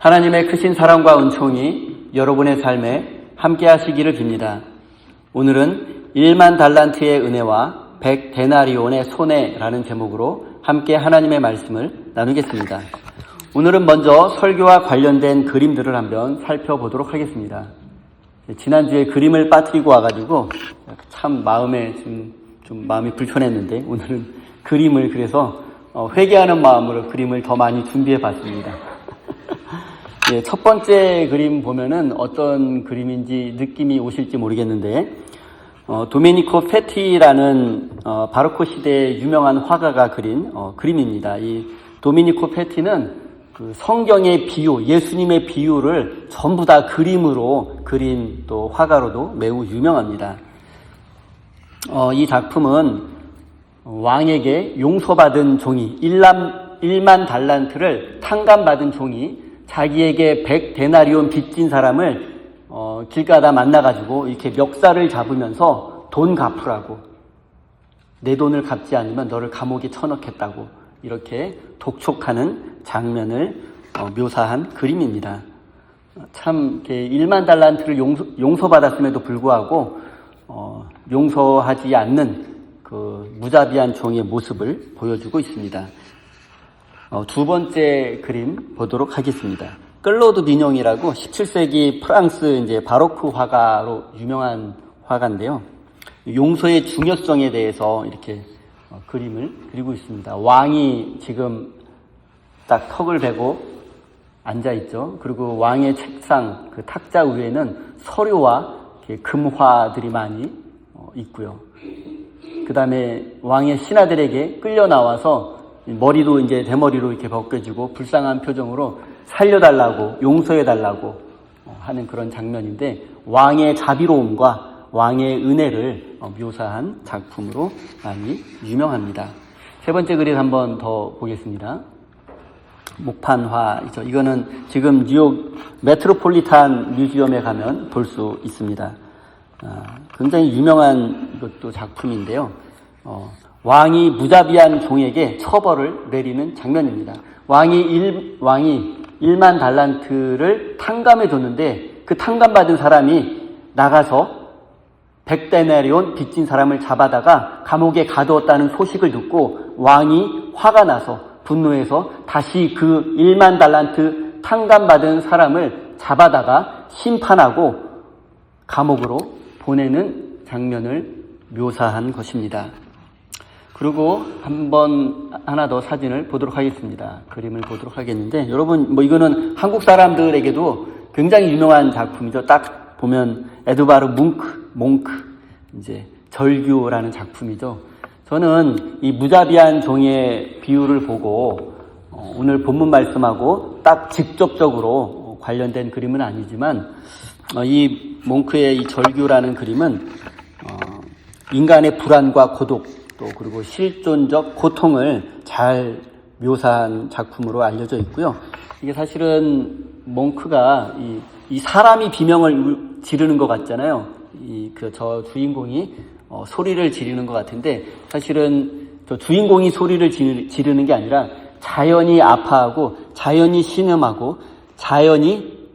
하나님의 크신 사랑과 은총이 여러분의 삶에 함께 하시기를 빕니다. 오늘은 1만 달란트의 은혜와 100데나리온의 손해라는 제목으로 함께 하나님의 말씀을 나누겠습니다. 오늘은 먼저 설교와 관련된 그림들을 한번 살펴보도록 하겠습니다. 지난주에 그림을 빠뜨리고 와가지고 참 마음에 좀 마음이 불편했는데 오늘은 그림을 그래서 회개하는 마음으로 그림을 더 많이 준비해 봤습니다. 첫 번째 그림 보면은 어떤 그림인지 느낌이 오실지 모르겠는데 도메니코 페티라는 바로크 시대의 유명한 화가가 그린 그림입니다. 이 도메니코 페티는 그 성경의 비유, 예수님의 비유를 전부 다 그림으로 그린 또 화가로도 매우 유명합니다. 이 작품은 왕에게 용서받은 종이 1만 달란트를 탕감받은 종이 자기에게 100데나리온 빚진 사람을 길가다 만나가지고 이렇게 멱살을 잡으면서 돈 갚으라고, 내 돈을 갚지 않으면 너를 감옥에 쳐넣겠다고 이렇게 독촉하는 장면을 묘사한 그림입니다. 참 1만 달란트를 용서받았음에도 불구하고 용서하지 않는 그 무자비한 종의 모습을 보여주고 있습니다. 두 번째 그림 보도록 하겠습니다. 클로드 미뇽이라고 17세기 프랑스 이제 바로크 화가로 유명한 화가인데요. 용서의 중요성에 대해서 이렇게 그림을 그리고 있습니다. 왕이 지금 딱 턱을 베고 앉아 있죠. 그리고 왕의 책상 그 탁자 위에는 서류와 금화들이 많이 있고요. 그 다음에 왕의 신하들에게 끌려 나와서 머리도 이제 대머리로 이렇게 벗겨지고 불쌍한 표정으로 살려달라고, 용서해달라고 하는 그런 장면인데 왕의 자비로움과 왕의 은혜를 묘사한 작품으로 많이 유명합니다. 세 번째 그림 한번 더 보겠습니다. 목판화이죠. 이거는 지금 뉴욕 메트로폴리탄 뮤지엄에 가면 볼 수 있습니다. 굉장히 유명한 이것도 작품인데요. 왕이 무자비한 종에게 처벌을 내리는 장면입니다. 왕이 1만 달란트를 탕감해 줬는데 그 탕감받은 사람이 나가서 100데나리온 빚진 사람을 잡아다가 감옥에 가두었다는 소식을 듣고 왕이 화가 나서 분노해서 다시 그 1만 달란트 탕감받은 사람을 잡아다가 심판하고 감옥으로 보내는 장면을 묘사한 것입니다. 그리고 하나 더 사진을 보도록 하겠습니다. 그림을 보도록 하겠는데, 여러분, 이거는 한국 사람들에게도 굉장히 유명한 작품이죠. 딱 보면, 에드바르 몽크, 이제, 절규라는 작품이죠. 저는 이 무자비한 종의 비유를 보고, 오늘 본문 말씀하고 딱 직접적으로 관련된 그림은 아니지만, 이 몽크의 이 절규라는 그림은, 인간의 불안과 고독, 또 그리고 실존적 고통을 잘 묘사한 작품으로 알려져 있고요. 이게 사실은 몽크가 이 사람이 비명을 지르는 것 같잖아요. 저 주인공이 소리를 지르는 것 같은데 사실은 저 주인공이 소리를 지르는 게 아니라 자연이 아파하고 자연이 신음하고 자연이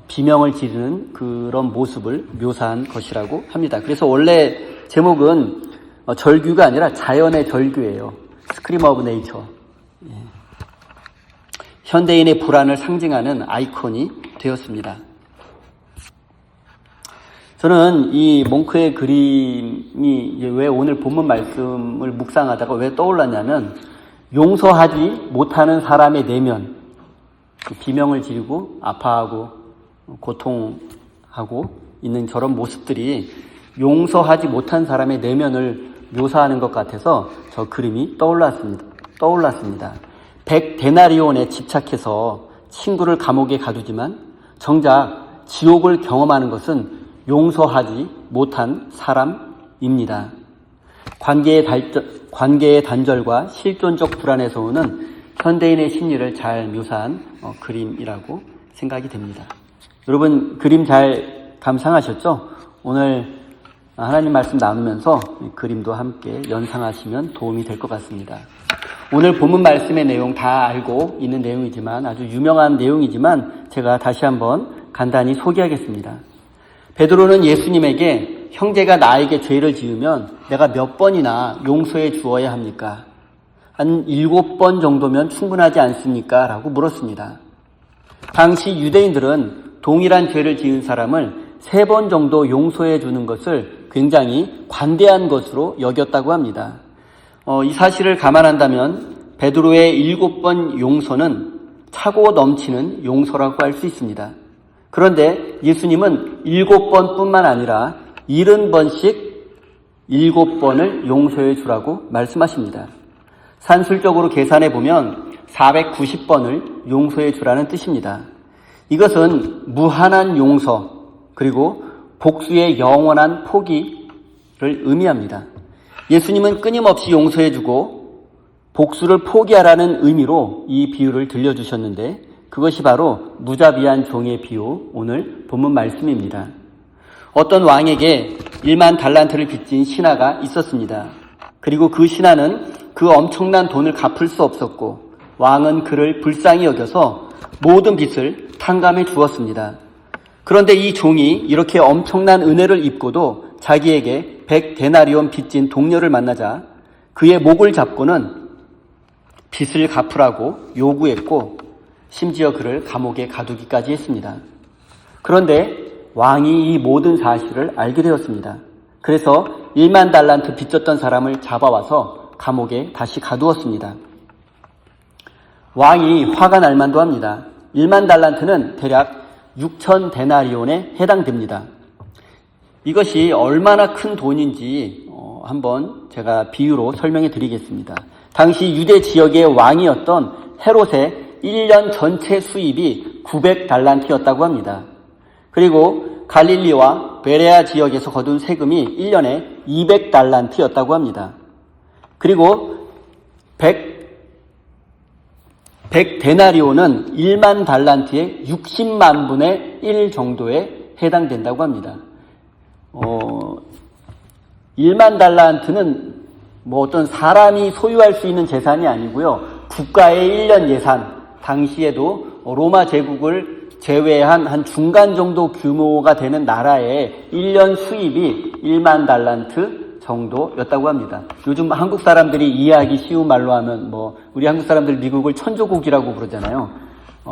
비명을 지르는 그런 모습을 묘사한 것이라고 합니다. 그래서 원래 제목은 절규가 아니라 자연의 절규예요. 스크림 오브 네이처. 현대인의 불안을 상징하는 아이콘이 되었습니다. 저는 이 몽크의 그림이 왜 오늘 본문 말씀을 묵상하다가 왜 떠올랐냐면 용서하지 못하는 사람의 내면, 비명을 지르고 아파하고 고통하고 있는 저런 모습들이 용서하지 못한 사람의 내면을 묘사하는 것 같아서 저 그림이 떠올랐습니다. 100데나리온에 집착해서 친구를 감옥에 가두지만 정작 지옥을 경험하는 것은 용서하지 못한 사람입니다. 관계의 단절과 실존적 불안에서 오는 현대인의 심리를 잘 묘사한 그림이라고 생각이 됩니다. 여러분 그림 잘 감상하셨죠? 오늘 하나님 말씀 나누면서 그림도 함께 연상하시면 도움이 될 것 같습니다. 오늘 본문 말씀의 내용 다 알고 있는 내용이지만 아주 유명한 내용이지만 제가 다시 한번 간단히 소개하겠습니다. 베드로는 예수님에게 형제가 나에게 죄를 지으면 내가 몇 번이나 용서해 주어야 합니까? 한 7번 정도면 충분하지 않습니까? 라고 물었습니다. 당시 유대인들은 동일한 죄를 지은 사람을 3번 정도 용서해 주는 것을 굉장히 관대한 것으로 여겼다고 합니다. 이 사실을 감안한다면 베드로의 7번 용서는 차고 넘치는 용서라고 할 수 있습니다. 그런데 예수님은 7번뿐만 아니라 70번씩 7번을 용서해 주라고 말씀하십니다. 산술적으로 계산해 보면 490번을 용서해 주라는 뜻입니다. 이것은 무한한 용서 그리고 복수의 영원한 포기를 의미합니다. 예수님은 끊임없이 용서해 주고 복수를 포기하라는 의미로 이 비유를 들려주셨는데 그것이 바로 무자비한 종의 비유, 오늘 본문 말씀입니다. 어떤 왕에게 1만 달란트를 빚진 신하가 있었습니다. 그리고 그 신하는 그 엄청난 돈을 갚을 수 없었고 왕은 그를 불쌍히 여겨서 모든 빚을 탕감해 주었습니다. 그런데 이 종이 이렇게 엄청난 은혜를 입고도 자기에게 100데나리온 빚진 동료를 만나자 그의 목을 잡고는 빚을 갚으라고 요구했고 심지어 그를 감옥에 가두기까지 했습니다. 그런데 왕이 이 모든 사실을 알게 되었습니다. 그래서 1만 달란트 빚졌던 사람을 잡아와서 감옥에 다시 가두었습니다. 왕이 화가 날 만도 합니다. 1만 달란트는 대략 6,000데나리온에 해당됩니다. 이것이 얼마나 큰 돈인지 한번 제가 비유로 설명해 드리겠습니다. 당시 유대 지역의 왕이었던 헤롯의 1년 전체 수입이 900달란트였다고 합니다. 그리고 갈릴리와 베레아 지역에서 거둔 세금이 1년에 200달란트였다고 합니다. 그리고 100데나리온은 1만 달란트의 60만 분의 1 정도에 해당된다고 합니다. 1만 달란트는 어떤 사람이 소유할 수 있는 재산이 아니고요. 국가의 1년 예산, 당시에도 로마 제국을 제외한 한 중간 정도 규모가 되는 나라의 1년 수입이 1만 달란트 정도였다고 합니다. 요즘 한국 사람들이 이해하기 쉬운 말로 하면 우리 한국 사람들 미국을 천조국이라고 부르잖아요.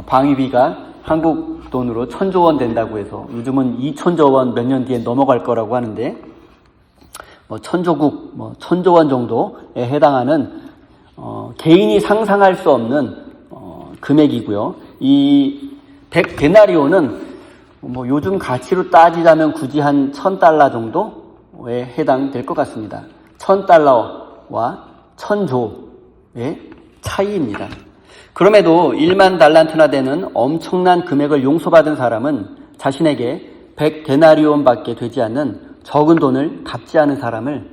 방위비가 한국 돈으로 1,000조 원 된다고 해서 요즘은 2,000조 원 몇 년 뒤에 넘어갈 거라고 하는데 천조국, 1,000조 원 정도에 해당하는 개인이 상상할 수 없는 금액이고요. 이 100데나리온은 요즘 가치로 따지자면 굳이 한 1,000달러 정도에 해당될 것 같습니다. 1,000달러와 1,000조의 차이입니다. 그럼에도 1만 달란트나 되는 엄청난 금액을 용서받은 사람은 자신에게 100데나리온밖에 되지 않는 적은 돈을 갚지 않은 사람을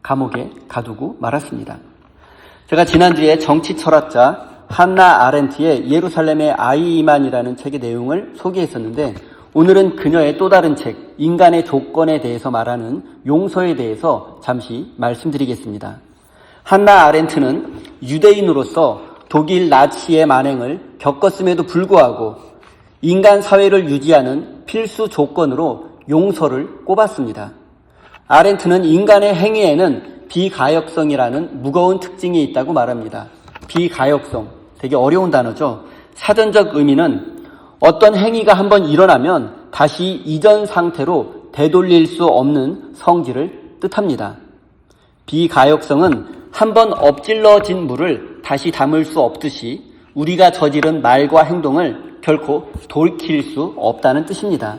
감옥에 가두고 말았습니다. 제가 지난주에 정치 철학자 한나 아렌트의 예루살렘의 아이이만이라는 책의 내용을 소개했었는데 오늘은 그녀의 또 다른 책 인간의 조건에 대해서 말하는 용서에 대해서 잠시 말씀드리겠습니다. 한나 아렌트는 유대인으로서 독일 나치의 만행을 겪었음에도 불구하고 인간 사회를 유지하는 필수 조건으로 용서를 꼽았습니다. 아렌트는 인간의 행위에는 비가역성이라는 무거운 특징이 있다고 말합니다. 비가역성, 되게 어려운 단어죠. 사전적 의미는 어떤 행위가 한번 일어나면 다시 이전 상태로 되돌릴 수 없는 성질을 뜻합니다. 비가역성은 한번 엎질러진 물을 다시 담을 수 없듯이 우리가 저지른 말과 행동을 결코 돌이킬 수 없다는 뜻입니다.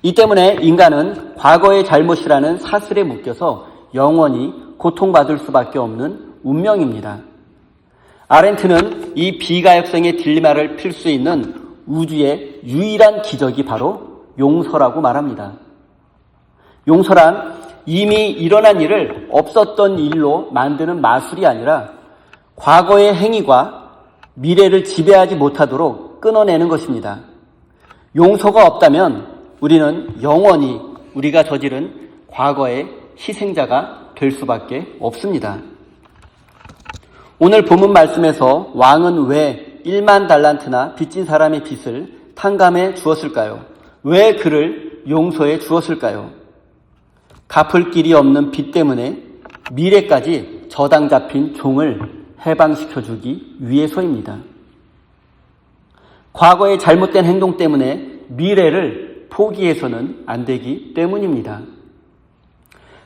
이 때문에 인간은 과거의 잘못이라는 사슬에 묶여서 영원히 고통받을 수밖에 없는 운명입니다. 아렌트는 이 비가역성의 딜레마를 풀 수 있는 우주의 유일한 기적이 바로 용서라고 말합니다. 용서란 이미 일어난 일을 없었던 일로 만드는 마술이 아니라 과거의 행위가 미래를 지배하지 못하도록 끊어내는 것입니다. 용서가 없다면 우리는 영원히 우리가 저지른 과거의 희생자가 될 수밖에 없습니다. 오늘 본문 말씀에서 왕은 왜 1만 달란트나 빚진 사람의 빚을 탕감해 주었을까요? 왜 그를 용서해 주었을까요? 갚을 길이 없는 빚 때문에 미래까지 저당 잡힌 종을 해방시켜주기 위해서입니다. 과거의 잘못된 행동 때문에 미래를 포기해서는 안 되기 때문입니다.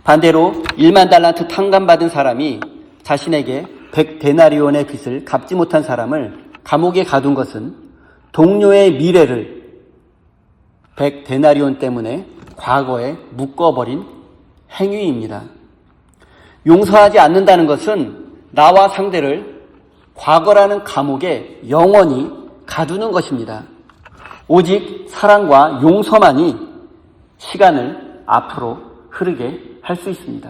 반대로 1만 달란트 탕감받은 사람이 자신에게 100데나리온의 빚을 갚지 못한 사람을 감옥에 가둔 것은 동료의 미래를 100데나리온 때문에 과거에 묶어버린 행위입니다. 용서하지 않는다는 것은 나와 상대를 과거라는 감옥에 영원히 가두는 것입니다. 오직 사랑과 용서만이 시간을 앞으로 흐르게 할 수 있습니다.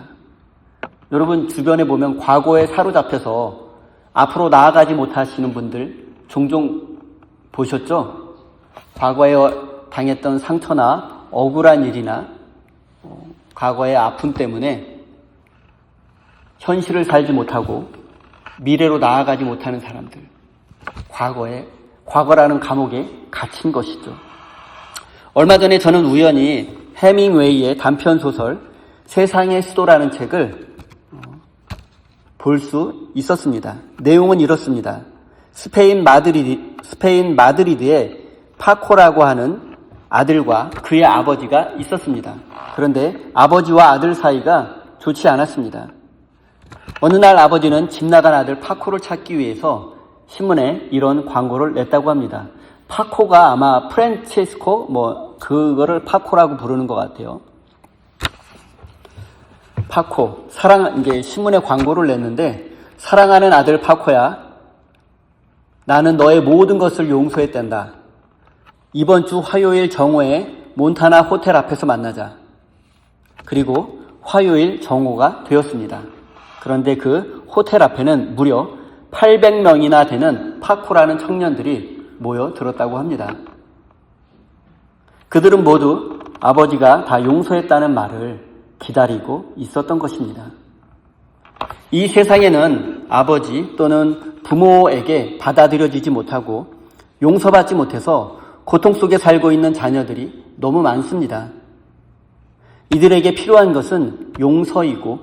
여러분 주변에 보면 과거에 사로잡혀서 앞으로 나아가지 못하시는 분들 종종 보셨죠? 과거에 당했던 상처나 억울한 일이나 과거의 아픔 때문에 현실을 살지 못하고 미래로 나아가지 못하는 사람들, 과거라는 감옥에 갇힌 것이죠. 얼마 전에 저는 우연히 해밍웨이의 단편소설 세상의 수도라는 책을 볼 수 있었습니다. 내용은 이렇습니다. 스페인 마드리드에 파코라고 하는 아들과 그의 아버지가 있었습니다. 그런데 아버지와 아들 사이가 좋지 않았습니다. 어느 날 아버지는 집 나간 아들 파코를 찾기 위해서 신문에 이런 광고를 냈다고 합니다. 파코가 아마 프란체스코 그거를 파코라고 부르는 것 같아요. 파코, 이제 신문에 광고를 냈는데, 사랑하는 아들 파코야, 나는 너의 모든 것을 용서했단다. 이번 주 화요일 정오에 몬타나 호텔 앞에서 만나자. 그리고 화요일 정오가 되었습니다. 그런데 그 호텔 앞에는 무려 800명이나 되는 파코라는 청년들이 모여들었다고 합니다. 그들은 모두 아버지가 다 용서했다는 말을 기다리고 있었던 것입니다. 이 세상에는 아버지 또는 부모에게 받아들여지지 못하고 용서받지 못해서 고통 속에 살고 있는 자녀들이 너무 많습니다. 이들에게 필요한 것은 용서이고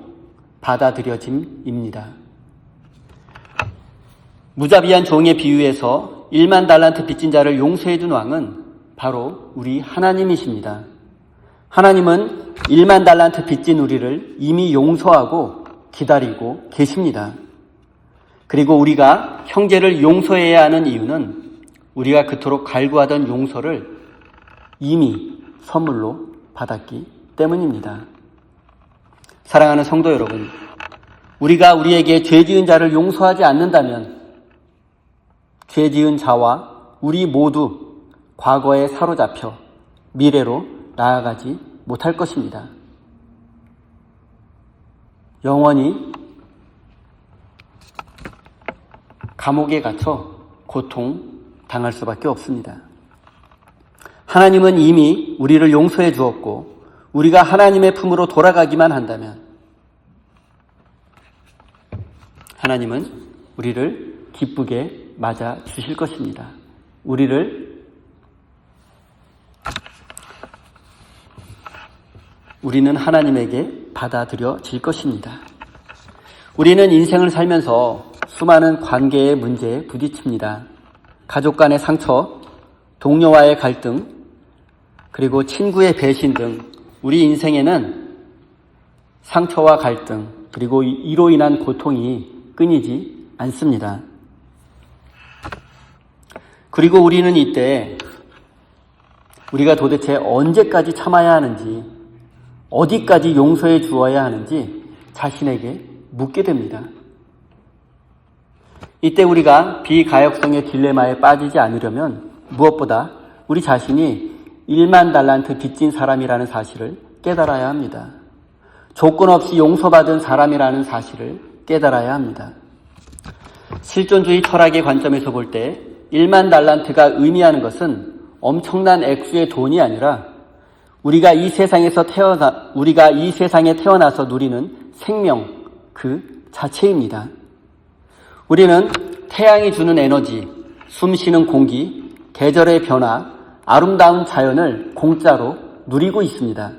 받아들여짐입니다. 무자비한 종의 비유에서 1만 달란트 빚진 자를 용서해 준 왕은 바로 우리 하나님이십니다. 하나님은 1만 달란트 빚진 우리를 이미 용서하고 기다리고 계십니다. 그리고 우리가 형제를 용서해야 하는 이유는 우리가 그토록 갈구하던 용서를 이미 선물로 받았기 때문입니다. 사랑하는 성도 여러분, 우리가 우리에게 죄 지은 자를 용서하지 않는다면 죄 지은 자와 우리 모두 과거에 사로잡혀 미래로 나아가지 못할 것입니다. 영원히 감옥에 갇혀 고통당할 수밖에 없습니다. 하나님은 이미 우리를 용서해 주었고 우리가 하나님의 품으로 돌아가기만 한다면 하나님은 우리를 기쁘게 맞아 주실 것입니다. 우리는 하나님에게 받아들여질 것입니다. 우리는 인생을 살면서 수많은 관계의 문제에 부딪힙니다. 가족 간의 상처, 동료와의 갈등, 그리고 친구의 배신 등 우리 인생에는 상처와 갈등, 그리고 이로 인한 고통이 끊이지 않습니다. 그리고 우리는 이때 우리가 도대체 언제까지 참아야 하는지, 어디까지 용서해 주어야 하는지 자신에게 묻게 됩니다. 이때 우리가 비가역성의 딜레마에 빠지지 않으려면 무엇보다 우리 자신이 1만 달란트 빚진 사람이라는 사실을 깨달아야 합니다. 조건 없이 용서받은 사람이라는 사실을 깨달아야 합니다. 실존주의 철학의 관점에서 볼 때 1만 달란트가 의미하는 것은 엄청난 액수의 돈이 아니라 우리가 이 세상에 태어나서 누리는 생명 그 자체입니다. 우리는 태양이 주는 에너지, 숨쉬는 공기, 계절의 변화, 아름다운 자연을 공짜로 누리고 있습니다.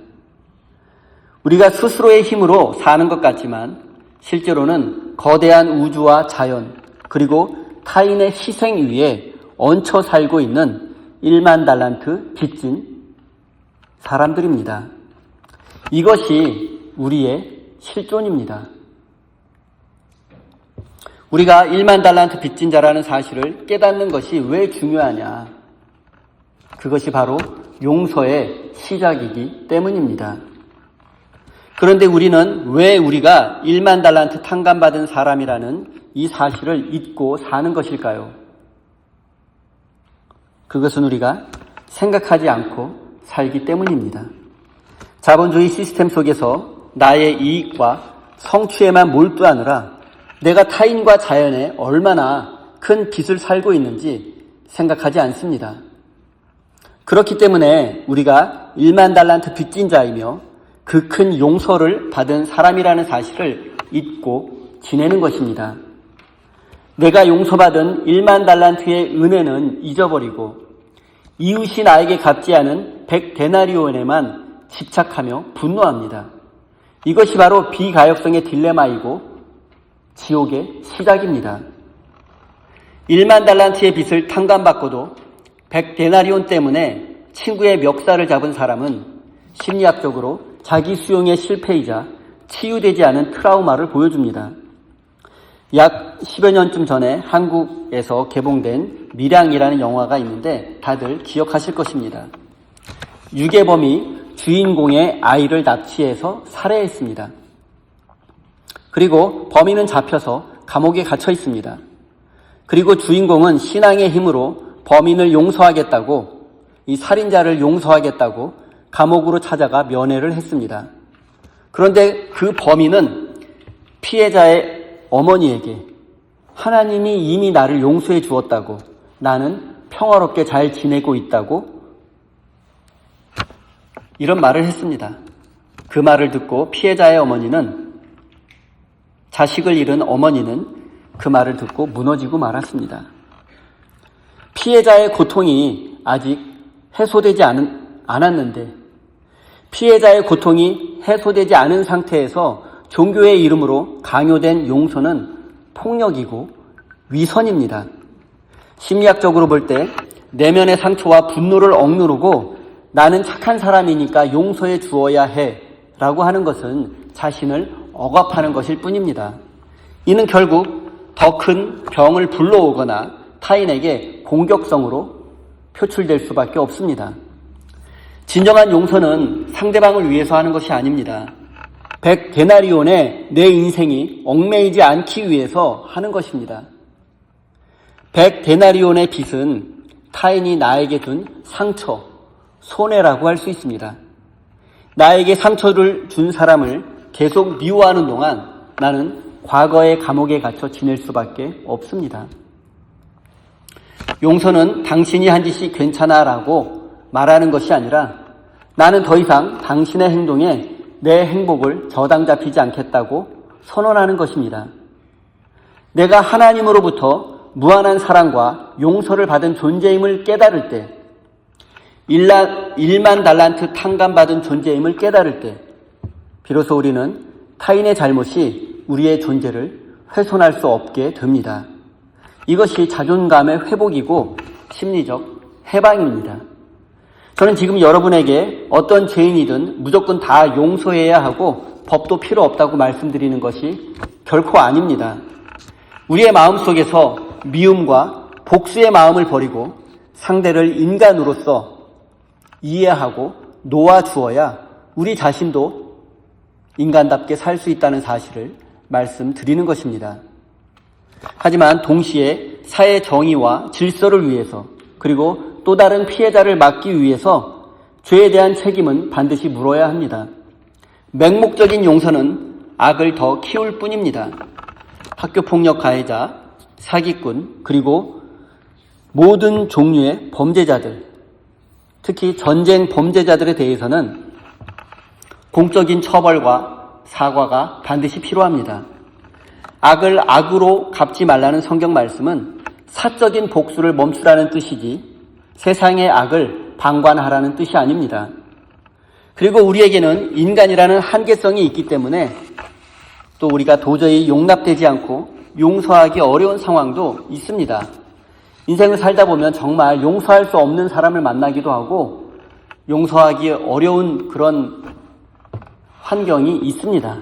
우리가 스스로의 힘으로 사는 것 같지만 실제로는 거대한 우주와 자연, 그리고 타인의 희생 위에 얹혀 살고 있는 1만 달란트 빚진 사람들입니다. 이것이 우리의 실존입니다. 우리가 1만 달란트 빚진 자라는 사실을 깨닫는 것이 왜 중요하냐? 그것이 바로 용서의 시작이기 때문입니다. 그런데 우리는 왜 우리가 1만 달란트 탕감받은 사람이라는 이 사실을 잊고 사는 것일까요? 그것은 우리가 생각하지 않고 살기 때문입니다. 자본주의 시스템 속에서 나의 이익과 성취에만 몰두하느라 내가 타인과 자연에 얼마나 큰 빚을 살고 있는지 생각하지 않습니다. 그렇기 때문에 우리가 1만 달란트 빚진 자이며 그 큰 용서를 받은 사람이라는 사실을 잊고 지내는 것입니다. 내가 용서받은 1만 달란트의 은혜는 잊어버리고 이웃이 나에게 갚지 않은 100데나리온에만 집착하며 분노합니다. 이것이 바로 비가역성의 딜레마이고 지옥의 시작입니다. 1만 달란트의 빚을 탕감받고도 100데나리온 때문에 친구의 멱살을 잡은 사람은 심리학적으로 자기 수용의 실패이자 치유되지 않은 트라우마를 보여줍니다. 약 10여 년쯤 전에 한국에서 개봉된 밀양이라는 영화가 있는데 다들 기억하실 것입니다. 유괴범이 주인공의 아이를 납치해서 살해했습니다. 그리고 범인은 잡혀서 감옥에 갇혀 있습니다. 그리고 주인공은 신앙의 힘으로 범인을 용서하겠다고, 이 살인자를 용서하겠다고 감옥으로 찾아가 면회를 했습니다. 그런데 그 범인은 피해자의 어머니에게 하나님이 이미 나를 용서해 주었다고, 나는 평화롭게 잘 지내고 있다고 이런 말을 했습니다. 그 말을 듣고 피해자의 어머니는, 자식을 잃은 어머니는 그 말을 듣고 무너지고 말았습니다. 피해자의 고통이 아직 해소되지 않았는데, 피해자의 고통이 해소되지 않은 상태에서 종교의 이름으로 강요된 용서는 폭력이고 위선입니다. 심리학적으로 볼 때 내면의 상처와 분노를 억누르고 나는 착한 사람이니까 용서해 주어야 해 라고 하는 것은 자신을 억압하는 것일 뿐입니다. 이는 결국 더 큰 병을 불러오거나 타인에게 공격성으로 표출될 수밖에 없습니다. 진정한 용서는 상대방을 위해서 하는 것이 아닙니다. 100데나리온에 내 인생이 얽매이지 않기 위해서 하는 것입니다. 100데나리온의 빚은 타인이 나에게 준 상처, 손해라고 할 수 있습니다. 나에게 상처를 준 사람을 계속 미워하는 동안 나는 과거의 감옥에 갇혀 지낼 수밖에 없습니다. 용서는 당신이 한 짓이 괜찮아라고 말하는 것이 아니라 나는 더 이상 당신의 행동에 내 행복을 저당 잡히지 않겠다고 선언하는 것입니다. 내가 하나님으로부터 무한한 사랑과 용서를 받은 존재임을 깨달을 때, 1만 달란트 탕감받은 존재임을 깨달을 때 비로소 우리는 타인의 잘못이 우리의 존재를 훼손할 수 없게 됩니다. 이것이 자존감의 회복이고 심리적 해방입니다. 저는 지금 여러분에게 어떤 죄인이든 무조건 다 용서해야 하고 법도 필요 없다고 말씀드리는 것이 결코 아닙니다. 우리의 마음속에서 미움과 복수의 마음을 버리고 상대를 인간으로서 이해하고 놓아주어야 우리 자신도 인간답게 살 수 있다는 사실을 말씀드리는 것입니다. 하지만 동시에 사회 정의와 질서를 위해서, 그리고 또 다른 피해자를 막기 위해서 죄에 대한 책임은 반드시 물어야 합니다. 맹목적인 용서는 악을 더 키울 뿐입니다. 학교폭력 가해자, 사기꾼, 그리고 모든 종류의 범죄자들, 특히 전쟁 범죄자들에 대해서는 공적인 처벌과 사과가 반드시 필요합니다. 악을 악으로 갚지 말라는 성경 말씀은 사적인 복수를 멈추라는 뜻이지 세상의 악을 방관하라는 뜻이 아닙니다. 그리고 우리에게는 인간이라는 한계성이 있기 때문에 또 우리가 도저히 용납되지 않고 용서하기 어려운 상황도 있습니다. 인생을 살다 보면 정말 용서할 수 없는 사람을 만나기도 하고 용서하기 어려운 그런 환경이 있습니다.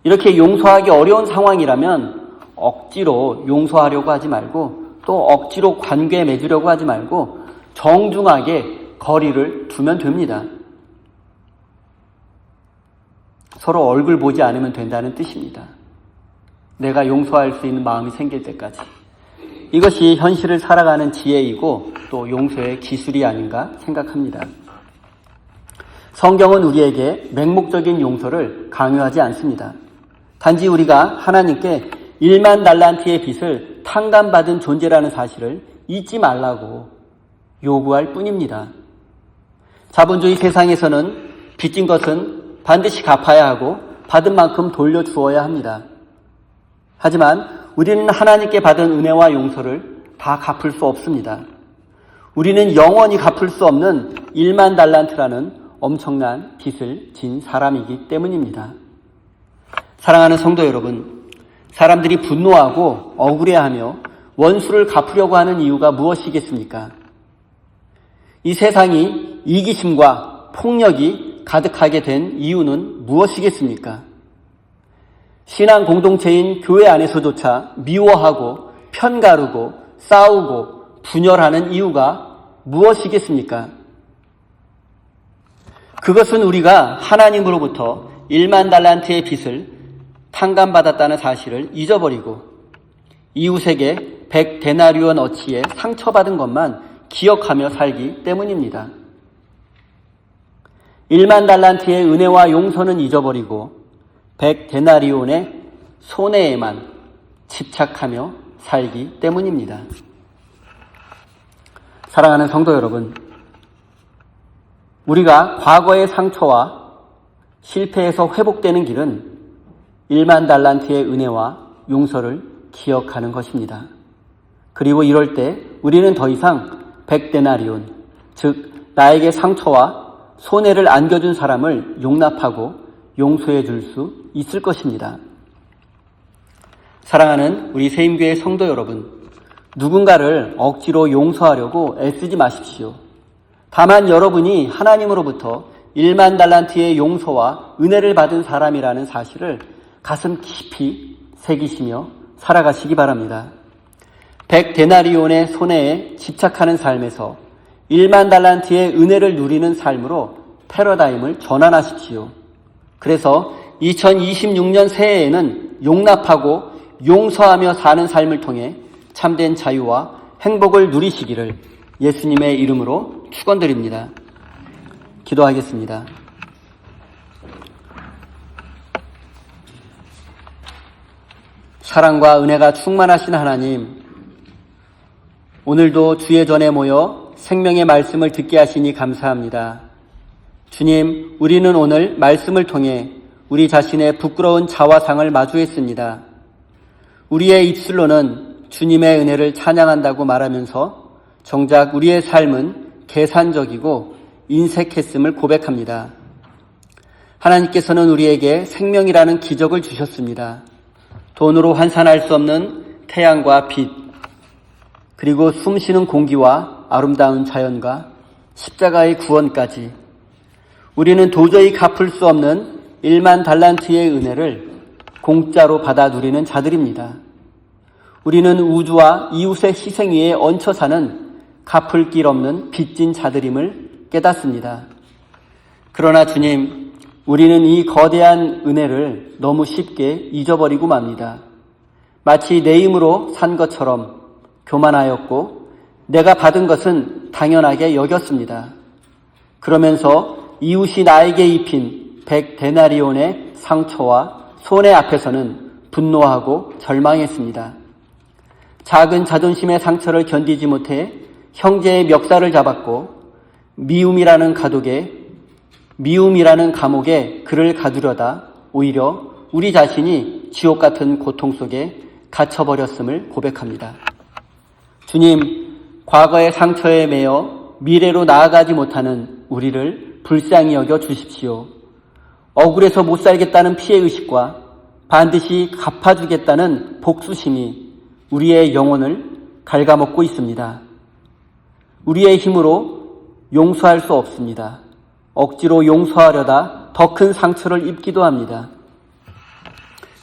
이렇게 용서하기 어려운 상황이라면 억지로 용서하려고 하지 말고 또 억지로 관계에 맺으려고 하지 말고 정중하게 거리를 두면 됩니다. 서로 얼굴 보지 않으면 된다는 뜻입니다. 내가 용서할 수 있는 마음이 생길 때까지. 이것이 현실을 살아가는 지혜이고 또 용서의 기술이 아닌가 생각합니다. 성경은 우리에게 맹목적인 용서를 강요하지 않습니다. 단지 우리가 하나님께 1만 달란트의 빚을 탕감받은 존재라는 사실을 잊지 말라고 요구할 뿐입니다. 자본주의 세상에서는 빚진 것은 반드시 갚아야 하고 받은 만큼 돌려주어야 합니다. 하지만 우리는 하나님께 받은 은혜와 용서를 다 갚을 수 없습니다. 우리는 영원히 갚을 수 없는 1만 달란트라는 엄청난 빚을 진 사람이기 때문입니다. 사랑하는 성도 여러분, 사람들이 분노하고 억울해하며 원수를 갚으려고 하는 이유가 무엇이겠습니까? 이 세상이 이기심과 폭력이 가득하게 된 이유는 무엇이겠습니까? 신앙 공동체인 교회 안에서조차 미워하고 편가르고 싸우고 분열하는 이유가 무엇이겠습니까? 그것은 우리가 하나님으로부터 1만 달란트의 빚을 탕감받았다는 사실을 잊어버리고 이웃에게 100데나리온 어치의 상처받은 것만 기억하며 살기 때문입니다. 1만 달란트의 은혜와 용서는 잊어버리고 100데나리온의 손해에만 집착하며 살기 때문입니다. 사랑하는 성도 여러분, 우리가 과거의 상처와 실패에서 회복되는 길은 1만 달란트의 은혜와 용서를 기억하는 것입니다. 그리고 이럴 때 우리는 더 이상 100데나리온, 즉 나에게 상처와 손해를 안겨준 사람을 용납하고 용서해 줄 수 있을 것입니다. 사랑하는 우리 세임교회 성도 여러분, 누군가를 억지로 용서하려고 애쓰지 마십시오. 다만 여러분이 하나님으로부터 1만 달란트의 용서와 은혜를 받은 사람이라는 사실을 가슴 깊이 새기시며 살아가시기 바랍니다. 100데나리온의 손해에 집착하는 삶에서 1만 달란트의 은혜를 누리는 삶으로 패러다임을 전환하십시오. 그래서 2026년 새해에는 용납하고 용서하며 사는 삶을 통해 참된 자유와 행복을 누리시기를 예수님의 이름으로 축원드립니다. 기도하겠습니다. 사랑과 은혜가 충만하신 하나님, 오늘도 주의 전에 모여 생명의 말씀을 듣게 하시니 감사합니다. 주님, 우리는 오늘 말씀을 통해 우리 자신의 부끄러운 자화상을 마주했습니다. 우리의 입술로는 주님의 은혜를 찬양한다고 말하면서 정작 우리의 삶은 계산적이고 인색했음을 고백합니다. 하나님께서는 우리에게 생명이라는 기적을 주셨습니다. 돈으로 환산할 수 없는 태양과 빛, 그리고 숨쉬는 공기와 아름다운 자연과 십자가의 구원까지 우리는 도저히 갚을 수 없는 1만 달란트의 은혜를 공짜로 받아 누리는 자들입니다. 우리는 우주와 이웃의 희생 위에 얹혀 사는 갚을 길 없는 빚진 자들임을 깨닫습니다. 그러나 주님, 우리는 이 거대한 은혜를 너무 쉽게 잊어버리고 맙니다. 마치 내 힘으로 산 것처럼 교만하였고 내가 받은 것은 당연하게 여겼습니다. 그러면서 이웃이 나에게 입힌 100데나리온의 상처와 손해 앞에서는 분노하고 절망했습니다. 작은 자존심의 상처를 견디지 못해 형제의 멱살을 잡았고 미움이라는 감옥에 그를 가두려다 오히려 우리 자신이 지옥 같은 고통 속에 갇혀버렸음을 고백합니다. 주님, 과거의 상처에 매여 미래로 나아가지 못하는 우리를 불쌍히 여겨 주십시오. 억울해서 못 살겠다는 피해의식과 반드시 갚아주겠다는 복수심이 우리의 영혼을 갉아먹고 있습니다. 우리의 힘으로 용서할 수 없습니다. 억지로 용서하려다 더 큰 상처를 입기도 합니다.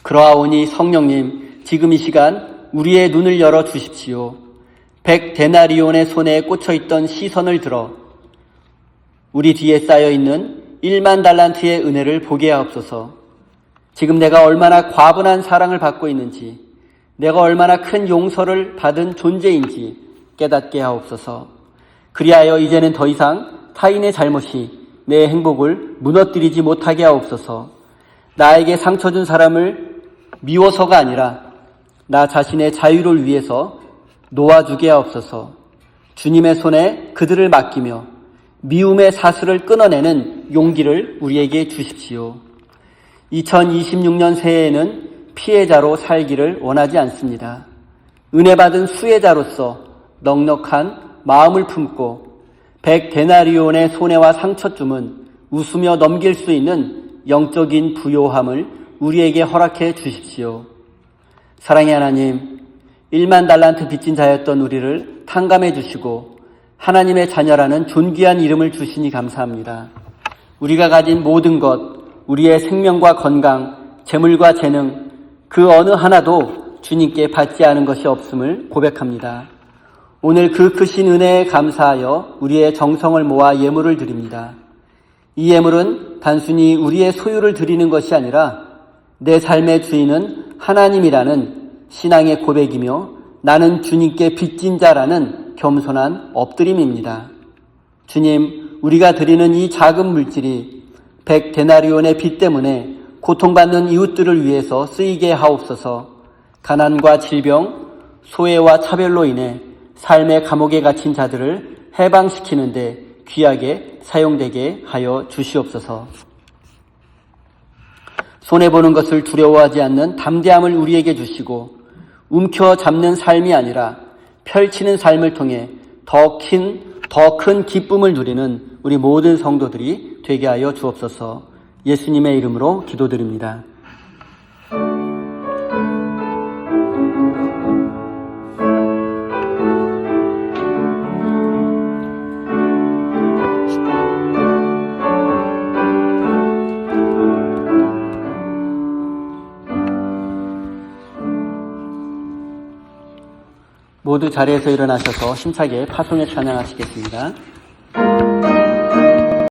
그러하오니 성령님, 지금 이 시간 우리의 눈을 열어 주십시오. 100데나리온의 손에 꽂혀있던 시선을 들어 우리 뒤에 쌓여있는 1만 달란트의 은혜를 보게 하옵소서. 지금 내가 얼마나 과분한 사랑을 받고 있는지, 내가 얼마나 큰 용서를 받은 존재인지 깨닫게 하옵소서. 그리하여 이제는 더 이상 타인의 잘못이 내 행복을 무너뜨리지 못하게 하옵소서. 나에게 상처 준 사람을 미워서가 아니라 나 자신의 자유를 위해서 놓아주게 하옵소서. 주님의 손에 그들을 맡기며 미움의 사슬을 끊어내는 용기를 우리에게 주십시오. 2026년 새해에는 피해자로 살기를 원하지 않습니다. 은혜 받은 수혜자로서 넉넉한 마음을 품고 100데나리온의 손해와 상처쯤은 웃으며 넘길 수 있는 영적인 부요함을 우리에게 허락해 주십시오. 사랑의 하나님, 1만 달란트 빚진 자였던 우리를 탕감해 주시고 하나님의 자녀라는 존귀한 이름을 주시니 감사합니다. 우리가 가진 모든 것, 우리의 생명과 건강, 재물과 재능, 그 어느 하나도 주님께 받지 않은 것이 없음을 고백합니다. 오늘 그 크신 은혜에 감사하여 우리의 정성을 모아 예물을 드립니다. 이 예물은 단순히 우리의 소유를 드리는 것이 아니라 내 삶의 주인은 하나님이라는 신앙의 고백이며 나는 주님께 빚진 자라는 겸손한 엎드림입니다. 주님, 우리가 드리는 이 작은 물질이 100데나리온의 빚 때문에 고통받는 이웃들을 위해서 쓰이게 하옵소서. 가난과 질병, 소외와 차별로 인해 삶의 감옥에 갇힌 자들을 해방시키는 데 귀하게 사용되게 하여 주시옵소서. 손해보는 것을 두려워하지 않는 담대함을 우리에게 주시고 움켜잡는 삶이 아니라 펼치는 삶을 통해 더 큰 기쁨을 누리는 우리 모든 성도들이 되게 하여 주옵소서. 예수님의 이름으로 기도드립니다. 모두 자리에서 일어나셔서 힘차게 파송에 찬양하시겠습니다.